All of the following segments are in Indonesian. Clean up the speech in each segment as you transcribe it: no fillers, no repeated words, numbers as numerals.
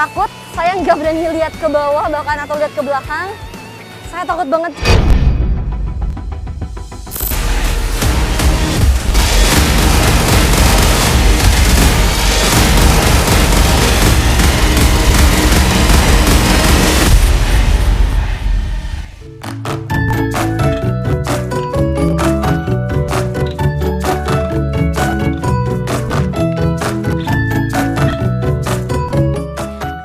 takut, saya nggak berani lihat ke bawah bahkan atau lihat ke belakang. Saya takut banget.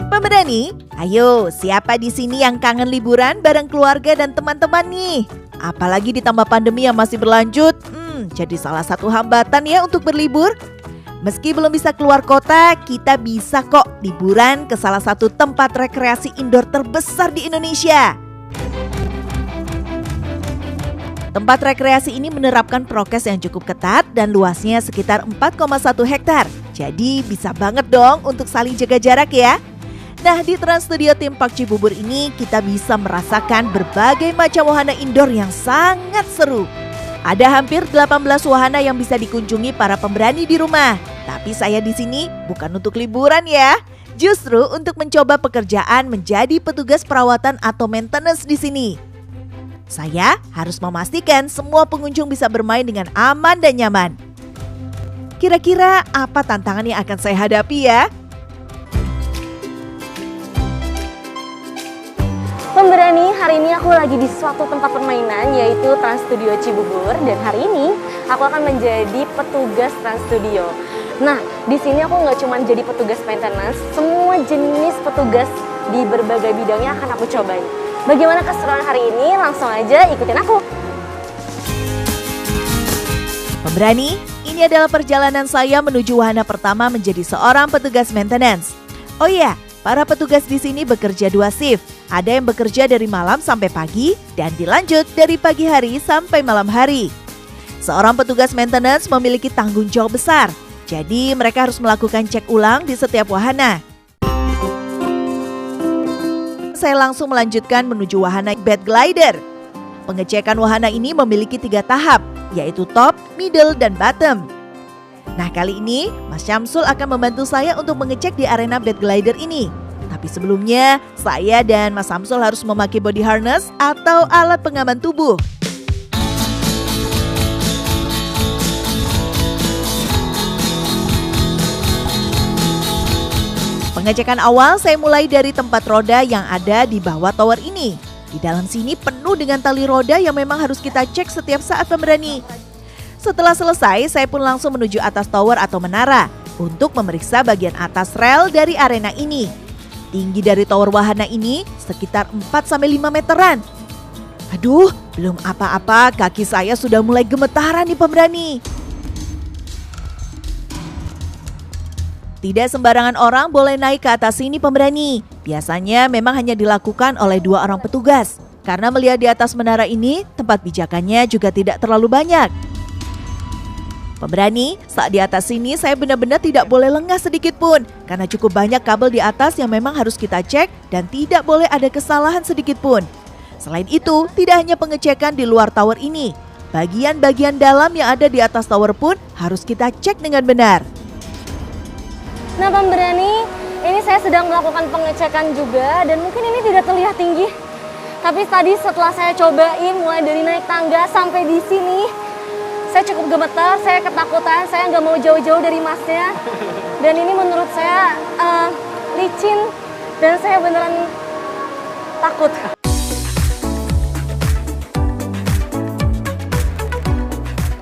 Pemberani, ayo siapa di sini yang kangen liburan bareng keluarga dan teman-teman nih? Apalagi ditambah pandemi yang masih berlanjut, jadi salah satu hambatan ya untuk berlibur. Meski belum bisa keluar kota, kita bisa kok liburan ke salah satu tempat rekreasi indoor terbesar di Indonesia. Tempat rekreasi ini menerapkan prokes yang cukup ketat dan luasnya sekitar 4,1 hektar. Jadi bisa banget dong untuk saling jaga jarak ya. Nah, di Trans Studio Theme Park Cibubur ini kita bisa merasakan berbagai macam wahana indoor yang sangat seru. Ada hampir 18 wahana yang bisa dikunjungi para pemberani di rumah. Tapi saya di sini bukan untuk liburan ya. Justru untuk mencoba pekerjaan menjadi petugas perawatan atau maintenance di sini. Saya harus memastikan semua pengunjung bisa bermain dengan aman dan nyaman. Kira-kira apa tantangan yang akan saya hadapi ya? Pemberani, hari ini aku lagi di suatu tempat permainan yaitu Trans Studio Cibubur dan hari ini aku akan menjadi petugas Trans Studio. Nah, di sini aku nggak cuma jadi petugas maintenance, semua jenis petugas di berbagai bidangnya akan aku cobain. Bagaimana keseruan hari ini? Langsung aja ikutin aku. Pemberani, ini adalah perjalanan saya menuju wahana pertama menjadi seorang petugas maintenance. Oh iya, para petugas di sini bekerja 2 shift. Ada yang bekerja dari malam sampai pagi dan dilanjut dari pagi hari sampai malam hari. Seorang petugas maintenance memiliki tanggung jawab besar. Jadi mereka harus melakukan cek ulang di setiap wahana. Saya langsung melanjutkan menuju wahana bed glider. Pengecekan wahana ini memiliki 3 tahap, yaitu top, middle, dan bottom. Nah, kali ini Mas Syamsul akan membantu saya untuk mengecek di arena bed glider ini. Tapi sebelumnya, saya dan Mas Syamsul harus memakai body harness atau alat pengaman tubuh. Pengecekan awal saya mulai dari tempat roda yang ada di bawah tower ini. Di dalam sini penuh dengan tali roda yang memang harus kita cek setiap saat pemberani. Setelah selesai, saya pun langsung menuju atas tower atau menara untuk memeriksa bagian atas rel dari arena ini. Tinggi dari tower wahana ini sekitar 4-5 meteran. Aduh, belum apa-apa kaki saya sudah mulai gemetaran nih pemberani. Tidak sembarangan orang boleh naik ke atas sini pemberani. Biasanya memang hanya dilakukan oleh 2 orang petugas. Karena melihat di atas menara ini, tempat pijakannya juga tidak terlalu banyak. Pemberani, saat di atas sini saya benar-benar tidak boleh lengah sedikit pun. Karena cukup banyak kabel di atas yang memang harus kita cek dan tidak boleh ada kesalahan sedikit pun. Selain itu, tidak hanya pengecekan di luar tower ini. Bagian-bagian dalam yang ada di atas tower pun harus kita cek dengan benar. Nah, pemberani, ini saya sedang melakukan pengecekan juga dan mungkin ini tidak terlihat tinggi. Tapi tadi setelah saya cobain mulai dari naik tangga sampai di sini, saya cukup gemetar, saya ketakutan, saya nggak mau jauh-jauh dari masnya. Dan ini menurut saya licin dan saya beneran takut.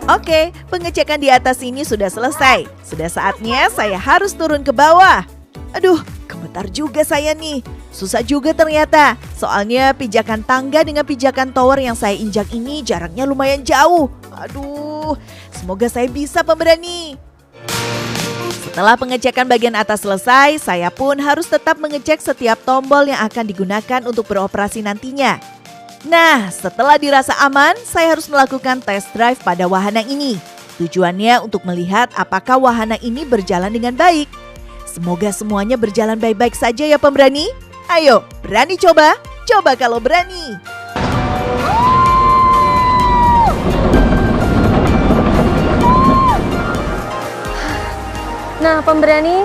Oke, pengecekan di atas ini sudah selesai. Sudah saatnya saya harus turun ke bawah. Aduh, gemetar juga saya nih. Susah juga ternyata. Soalnya pijakan tangga dengan pijakan tower yang saya injak ini jaraknya lumayan jauh. Aduh, semoga saya bisa pemberani. Setelah pengecekan bagian atas selesai, saya pun harus tetap mengecek setiap tombol yang akan digunakan untuk beroperasi nantinya. Nah, setelah dirasa aman, saya harus melakukan test drive pada wahana ini. Tujuannya untuk melihat apakah wahana ini berjalan dengan baik. Semoga semuanya berjalan baik-baik saja ya pemberani. Ayo, berani coba? Coba kalau berani. Nah, pemberani,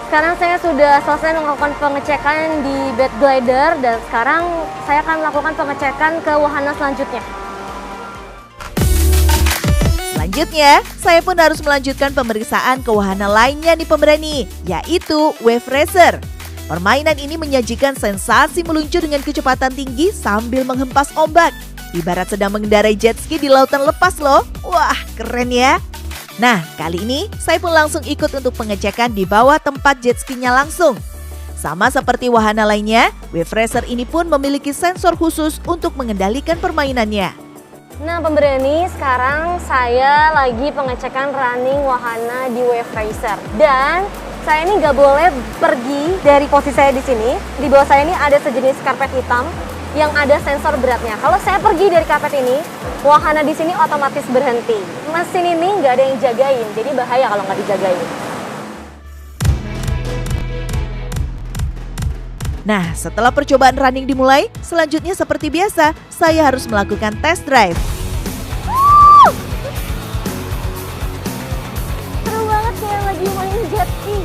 Sekarang saya sudah selesai melakukan pengecekan di bed glider dan sekarang saya akan melakukan pengecekan ke wahana selanjutnya. Selanjutnya, saya pun harus melanjutkan pemeriksaan ke wahana lainnya nih pemberani, yaitu Wave Racer. Permainan ini menyajikan sensasi meluncur dengan kecepatan tinggi sambil menghempas ombak. Ibarat sedang mengendarai jet ski di lautan lepas loh. Wah, keren ya. Nah, kali ini saya pun langsung ikut untuk pengecekan di bawah tempat jet skinya langsung. Sama seperti wahana lainnya, Wave Racer ini pun memiliki sensor khusus untuk mengendalikan permainannya. Nah pemberani, sekarang saya lagi pengecekan running wahana di Wave Racer. Dan saya ini nggak boleh pergi dari posisi saya di sini. Di bawah saya ini ada sejenis karpet hitam yang ada sensor beratnya. Kalau saya pergi dari karpet ini, wahana di sini otomatis berhenti. Mesin ini nggak ada yang jagain, jadi bahaya kalau nggak dijagain. Nah, setelah percobaan running dimulai, selanjutnya seperti biasa, saya harus melakukan test drive. Seru banget kayak lagi main jet ski.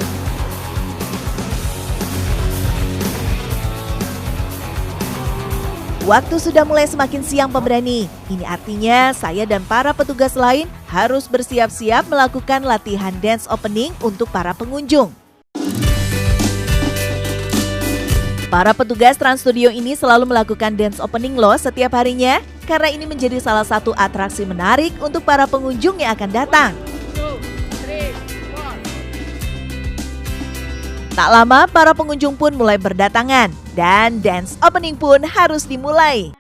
Waktu sudah mulai semakin siang pemberani. Ini artinya saya dan para petugas lain harus bersiap-siap melakukan latihan dance opening untuk para pengunjung. Para petugas Trans Studio ini selalu melakukan dance opening loh setiap harinya, karena ini menjadi salah satu atraksi menarik untuk para pengunjung yang akan datang. Tak lama, para pengunjung pun mulai berdatangan dan dance opening pun harus dimulai.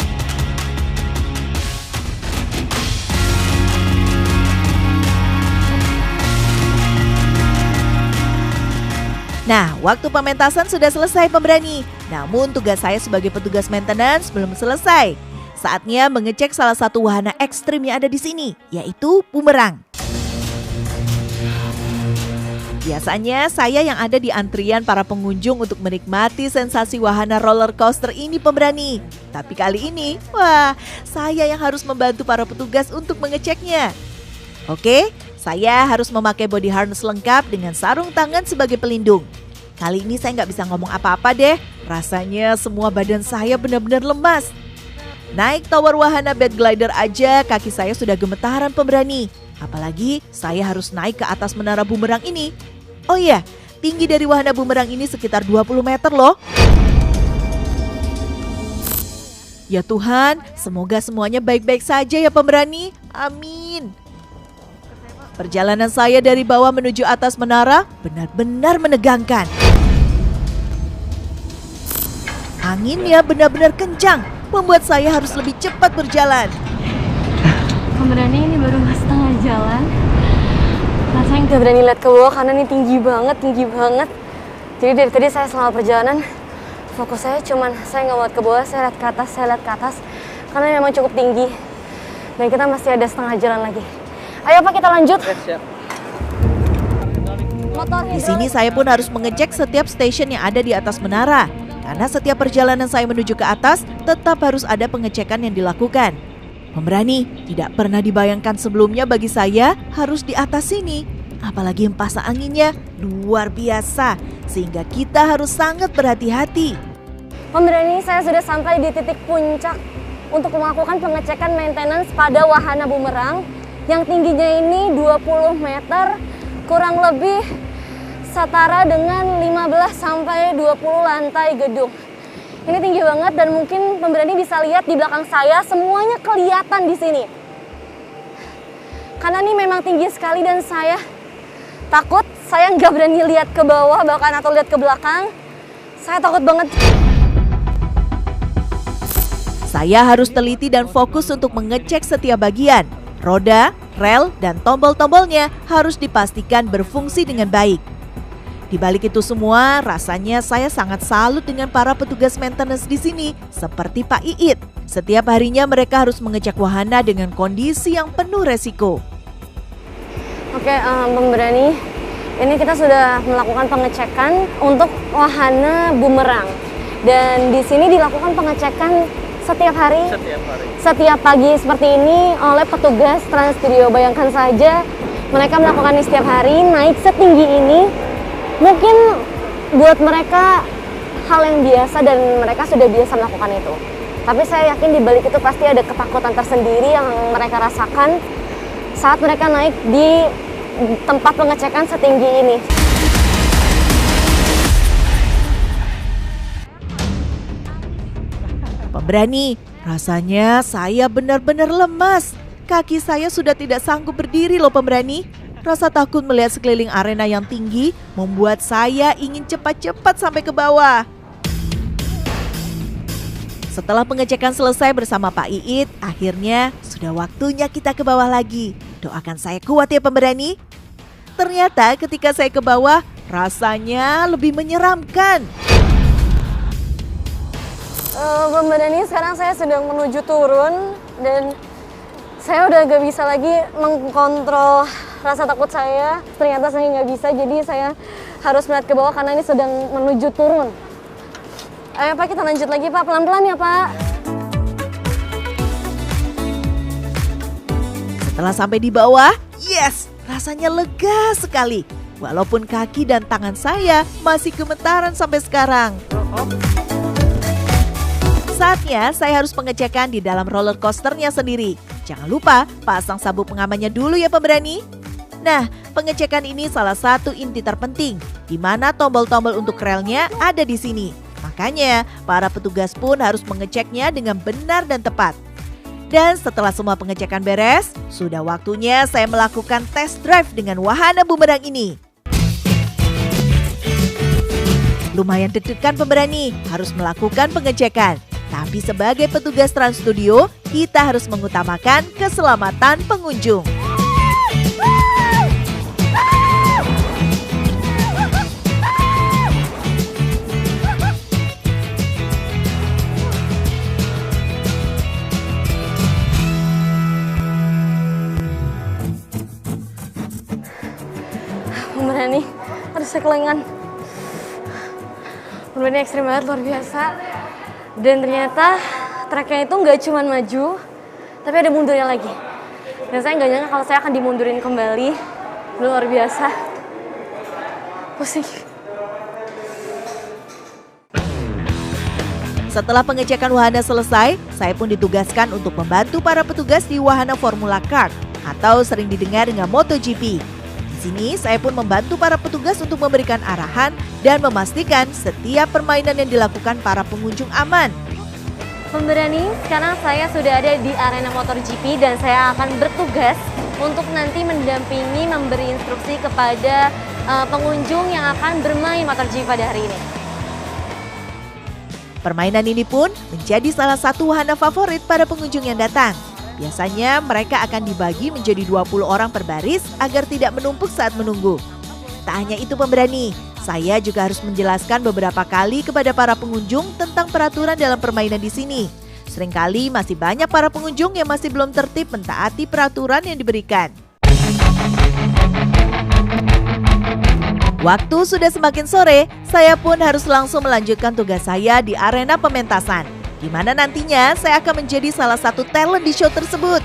Nah, waktu pementasan sudah selesai pemberani. Namun tugas saya sebagai petugas maintenance belum selesai. Saatnya mengecek salah satu wahana ekstrim yang ada di sini, yaitu bumerang. Biasanya saya yang ada di antrian para pengunjung untuk menikmati sensasi wahana roller coaster ini pemberani. Tapi kali ini, wah, saya yang harus membantu para petugas untuk mengeceknya. Oke, saya harus memakai body harness lengkap dengan sarung tangan sebagai pelindung. Kali ini saya nggak bisa ngomong apa-apa deh. Rasanya semua badan saya benar-benar lemas. Naik tower wahana bed glider aja kaki saya sudah gemetaran pemberani. Apalagi saya harus naik ke atas menara bumerang ini. Oh iya, tinggi dari wahana bumerang ini sekitar 20 meter loh. Ya Tuhan, semoga semuanya baik-baik saja ya pemberani. Amin. Perjalanan saya dari bawah menuju atas menara benar-benar menegangkan. Anginnya benar-benar kencang, membuat saya harus lebih cepat berjalan. Pemberani ini baru setengah jalan. Rasanya nggak berani lihat ke bawah karena ini tinggi banget. Jadi dari tadi saya selama perjalanan, fokus saya cuman saya nggak lihat ke bawah, saya lihat ke atas, karena memang cukup tinggi. Dan kita masih ada setengah jalan lagi. Ayo Pak, kita lanjut. Di sini saya pun harus mengecek setiap stasiun yang ada di atas menara. Karena setiap perjalanan saya menuju ke atas, tetap harus ada pengecekan yang dilakukan. Pemberani, tidak pernah dibayangkan sebelumnya bagi saya harus di atas sini. Apalagi hempas anginnya luar biasa, sehingga kita harus sangat berhati-hati. Pemberani, saya sudah sampai di titik puncak untuk melakukan pengecekan maintenance pada wahana bumerang yang tingginya ini 20 meter, kurang lebih setara dengan 15 sampai 20 lantai gedung. Ini tinggi banget dan mungkin pemberani bisa lihat di belakang saya semuanya kelihatan di sini. Karena ini memang tinggi sekali dan saya takut, saya nggak berani lihat ke bawah bahkan atau lihat ke belakang. Saya takut banget. Saya harus teliti dan fokus untuk mengecek setiap bagian. Roda, rel, dan tombol-tombolnya harus dipastikan berfungsi dengan baik. Di balik itu semua, rasanya saya sangat salut dengan para petugas maintenance di sini, seperti Pak Iit. Setiap harinya mereka harus mengecek wahana dengan kondisi yang penuh resiko. Oke, pemberani, ini kita sudah melakukan pengecekan untuk wahana bumerang. Dan di sini dilakukan pengecekan setiap hari. Setiap pagi seperti ini oleh petugas Trans Studio. Bayangkan saja mereka melakukan ini setiap hari, naik setinggi ini. Mungkin buat mereka hal yang biasa dan mereka sudah biasa melakukan itu. Tapi saya yakin di balik itu pasti ada ketakutan tersendiri yang mereka rasakan saat mereka naik di tempat pengecekan setinggi ini. Pemberani, rasanya saya benar-benar lemas. Kaki saya sudah tidak sanggup berdiri loh pemberani. Rasa takut melihat sekeliling arena yang tinggi membuat saya ingin cepat-cepat sampai ke bawah. Setelah pengecekan selesai bersama Pak Iit, akhirnya sudah waktunya kita ke bawah lagi. Doakan saya kuat ya pemberani. Ternyata ketika saya ke bawah, rasanya lebih menyeramkan. Pemberani, sekarang saya sedang menuju turun dan saya udah gak bisa lagi mengkontrol rasa takut saya. Ternyata saya nggak bisa, jadi saya harus melihat ke bawah karena ini sedang menuju turun. Ayo Pak, kita lanjut lagi Pak, pelan-pelan ya Pak. Setelah sampai di bawah, yes, rasanya lega sekali. Walaupun kaki dan tangan saya masih gemetaran sampai sekarang. Saatnya saya harus pengecekan di dalam roller coasternya sendiri. Jangan lupa pasang sabuk pengamannya dulu ya pemberani. Nah, pengecekan ini salah satu inti terpenting, di mana tombol-tombol untuk relnya ada di sini. Makanya, para petugas pun harus mengeceknya dengan benar dan tepat. Dan setelah semua pengecekan beres, sudah waktunya saya melakukan test drive dengan wahana bumerang ini. Lumayan deg-degan pemberani, harus melakukan pengecekan. Tapi sebagai petugas Trans Studio, kita harus mengutamakan keselamatan pengunjung. Pemberani, aduh saya kelengan. Pemberani ekstrim banget, luar biasa. Dan ternyata treknya itu nggak cuma maju, tapi ada mundurnya lagi. Dan saya nggak nyangka kalau saya akan dimundurin kembali. Luar biasa. Pusing. Setelah pengecekan wahana selesai, saya pun ditugaskan untuk membantu para petugas di wahana Formula Kart atau sering didengar dengan MotoGP. Di sini saya pun membantu para petugas untuk memberikan arahan dan memastikan setiap permainan yang dilakukan para pengunjung aman. Pemberani, sekarang saya sudah ada di arena MotoGP dan saya akan bertugas untuk nanti mendampingi, memberi instruksi kepada pengunjung yang akan bermain MotoGP pada hari ini. Permainan ini pun menjadi salah satu wahana favorit para pengunjung yang datang. Biasanya mereka akan dibagi menjadi 20 orang per baris agar tidak menumpuk saat menunggu. Tak hanya itu pemberani, saya juga harus menjelaskan beberapa kali kepada para pengunjung tentang peraturan dalam permainan di sini. Seringkali masih banyak para pengunjung yang masih belum tertib mentaati peraturan yang diberikan. Waktu sudah semakin sore, saya pun harus langsung melanjutkan tugas saya di arena pementasan, di mana nantinya saya akan menjadi salah satu talent di show tersebut.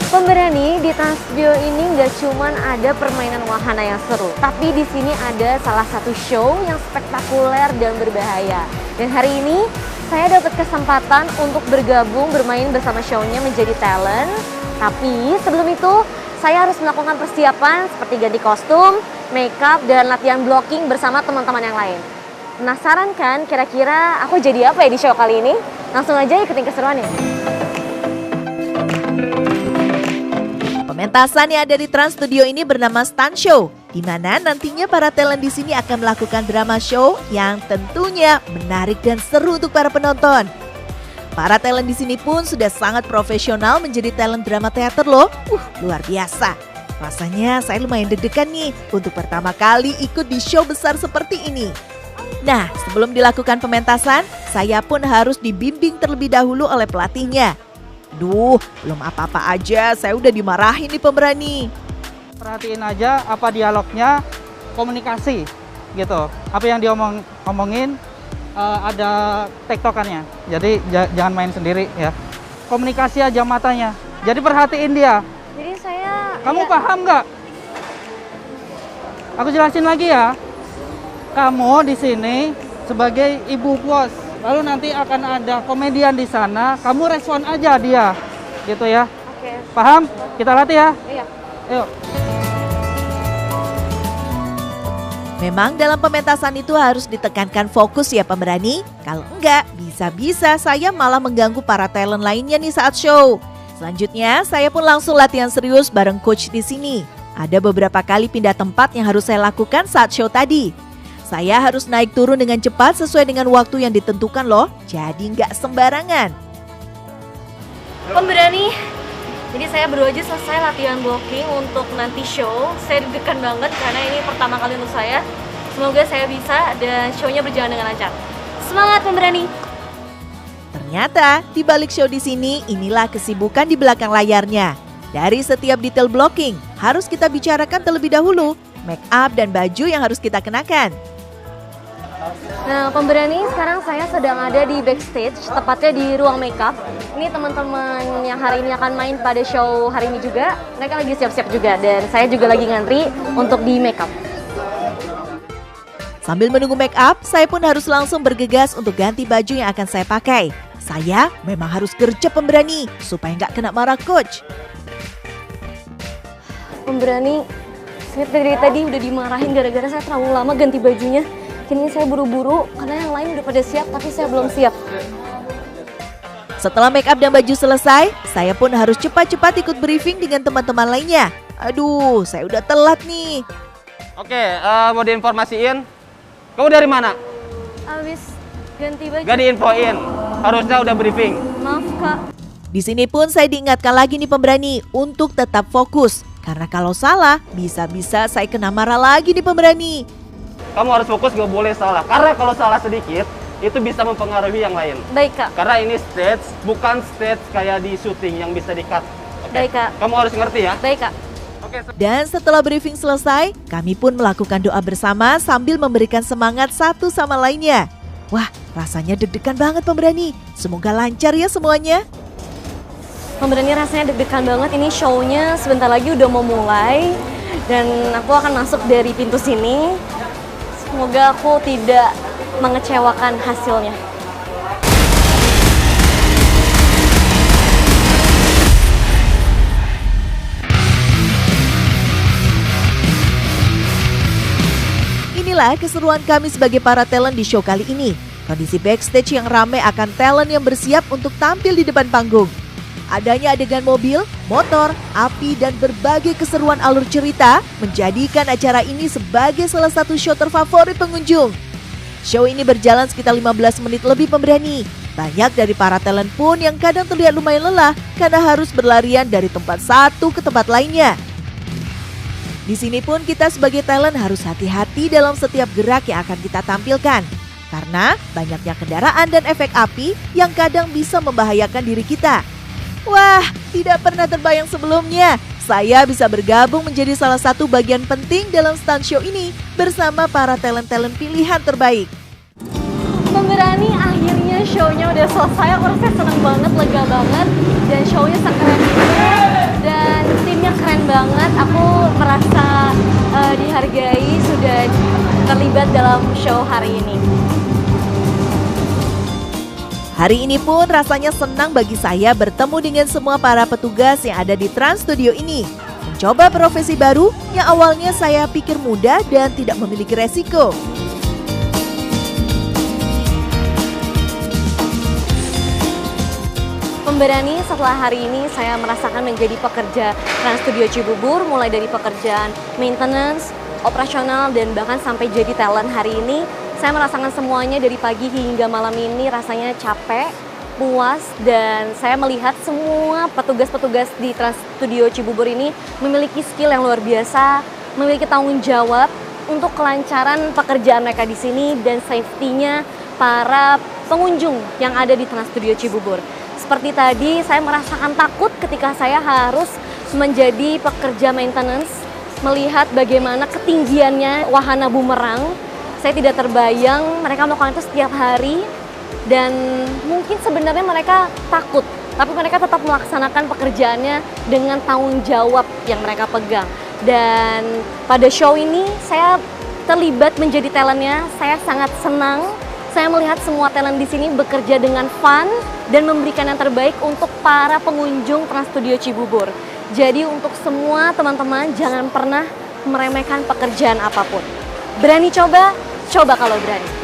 Pemberani, di Trans Studio ini nggak cuma ada permainan wahana yang seru, tapi di sini ada salah satu show yang spektakuler dan berbahaya. Dan hari ini saya dapat kesempatan untuk bergabung bermain bersama show-nya menjadi talent. Tapi sebelum itu saya harus melakukan persiapan seperti ganti kostum, makeup, dan latihan blocking bersama teman-teman yang lain. Penasaran kan kira-kira aku jadi apa ya di show kali ini? Langsung aja ikutin keseruannya. Pementasan yang ada di Trans Studio ini bernama Stunt Show, di mana nantinya para talent di sini akan melakukan drama show yang tentunya menarik dan seru untuk para penonton. Para talent di sini pun sudah sangat profesional menjadi talent drama teater loh. Luar biasa. Rasanya saya lumayan deg-degan nih untuk pertama kali ikut di show besar seperti ini. Nah, sebelum dilakukan pementasan, saya pun harus dibimbing terlebih dahulu oleh pelatihnya. Duh, belum apa-apa aja saya udah dimarahin nih pemberani. Perhatiin aja apa dialognya, komunikasi gitu. Apa yang diomongin ada tektokannya. Jadi jangan main sendiri ya. Komunikasi aja matanya. Jadi perhatiin dia. Jadi saya... Kamu paham nggak? Aku jelasin lagi ya. Kamu di sini sebagai ibu bos. Lalu nanti akan ada komedian di sana. Kamu respon aja dia, gitu ya. Oke. Paham? Kita latih ya. Iya. Yuk. Memang dalam pementasan itu harus ditekankan fokus ya pemberani. Kalau enggak, bisa-bisa saya malah mengganggu para talent lainnya nih saat show. Selanjutnya, saya pun langsung latihan serius bareng coach di sini. Ada beberapa kali pindah tempat yang harus saya lakukan saat show tadi. Saya harus naik turun dengan cepat sesuai dengan waktu yang ditentukan loh. Jadi nggak sembarangan. Pemberani, jadi saya baru aja selesai latihan blocking untuk nanti show. Saya deg-degan banget karena ini pertama kali untuk saya. Semoga saya bisa dan show-nya berjalan dengan lancar. Semangat pemberani! Ternyata di balik show di sini inilah kesibukan di belakang layarnya. Dari setiap detail blocking harus kita bicarakan terlebih dahulu, make up dan baju yang harus kita kenakan. Nah, pemberani, sekarang saya sedang ada di backstage, tepatnya di ruang makeup. Ini teman-teman yang hari ini akan main pada show hari ini juga. Mereka lagi siap-siap juga dan saya juga lagi ngantri untuk di makeup. Sambil menunggu make up, saya pun harus langsung bergegas untuk ganti baju yang akan saya pakai. Saya memang harus gercep pemberani supaya nggak kena marah coach. Pemberani, saya dari tadi udah dimarahin gara-gara saya terlalu lama ganti bajunya. Kini saya buru-buru karena yang lain udah pada siap tapi saya belum siap. Setelah make up dan baju selesai, saya pun harus cepat-cepat ikut briefing dengan teman-teman lainnya. Aduh, saya udah telat nih. Oke, mau diinformasiin. Kamu dari mana? Abis ganti baju. Gak diinfoin. Harusnya udah briefing. Maaf kak. Di sini pun saya diingatkan lagi nih pemberani untuk tetap fokus. Karena kalau salah, bisa-bisa saya kena marah lagi nih pemberani. Kamu harus fokus, gak boleh salah. Karena kalau salah sedikit, itu bisa mempengaruhi yang lain. Baik kak. Karena ini stage, bukan stage kayak di syuting yang bisa di-cut. Oke? Baik kak. Kamu harus ngerti ya. Baik kak. Oke. Dan setelah briefing selesai, kami pun melakukan doa bersama sambil memberikan semangat satu sama lainnya. Wah, rasanya deg-degan banget pemberani. Semoga lancar ya semuanya. Pemberani rasanya deg-degan banget. Ini show-nya sebentar lagi udah mau mulai. Dan aku akan masuk dari pintu sini. Semoga aku tidak mengecewakan hasilnya. Inilah keseruan kami sebagai para talent di show kali ini. Kondisi backstage yang ramai akan talent yang bersiap untuk tampil di depan panggung. Adanya adegan mobil, motor, api, dan berbagai keseruan alur cerita menjadikan acara ini sebagai salah satu show terfavorit pengunjung. Show ini berjalan sekitar 15 menit lebih pemberani. Banyak dari para talent pun yang kadang terlihat lumayan lelah karena harus berlarian dari tempat satu ke tempat lainnya. Di sini pun kita sebagai talent harus hati-hati dalam setiap gerak yang akan kita tampilkan. Karena banyaknya kendaraan dan efek api yang kadang bisa membahayakan diri kita. Wah, tidak pernah terbayang sebelumnya. Saya bisa bergabung menjadi salah satu bagian penting dalam stunt show ini bersama para talent-talent pilihan terbaik. Pemberani, akhirnya show-nya udah selesai. Aku rasanya seneng banget, lega banget. Dan show-nya sekeren itu. Dan timnya keren banget. Aku merasa dihargai sudah terlibat dalam show hari ini. Hari ini pun rasanya senang bagi saya bertemu dengan semua para petugas yang ada di Trans Studio ini. Mencoba profesi baru yang awalnya saya pikir mudah dan tidak memiliki resiko. Pemberani, setelah hari ini saya merasakan menjadi pekerja Trans Studio Cibubur, mulai dari pekerjaan maintenance, operasional, dan bahkan sampai jadi talent hari ini. Saya merasakan semuanya dari pagi hingga malam ini rasanya capek, puas, dan saya melihat semua petugas-petugas di Trans Studio Cibubur ini memiliki skill yang luar biasa, memiliki tanggung jawab untuk kelancaran pekerjaan mereka di sini dan safety-nya para pengunjung yang ada di Trans Studio Cibubur. Seperti tadi, saya merasakan takut ketika saya harus menjadi pekerja maintenance, melihat bagaimana ketinggiannya wahana bumerang. Saya tidak terbayang mereka melakukan itu setiap hari dan mungkin sebenarnya mereka takut, tapi mereka tetap melaksanakan pekerjaannya dengan tanggung jawab yang mereka pegang. Dan pada show ini saya terlibat menjadi talentnya. Saya sangat senang. Saya melihat semua talent di sini bekerja dengan fun dan memberikan yang terbaik untuk para pengunjung Trans Studio Cibubur. Jadi untuk semua teman-teman jangan pernah meremehkan pekerjaan apapun. Berani coba, coba kalau berani.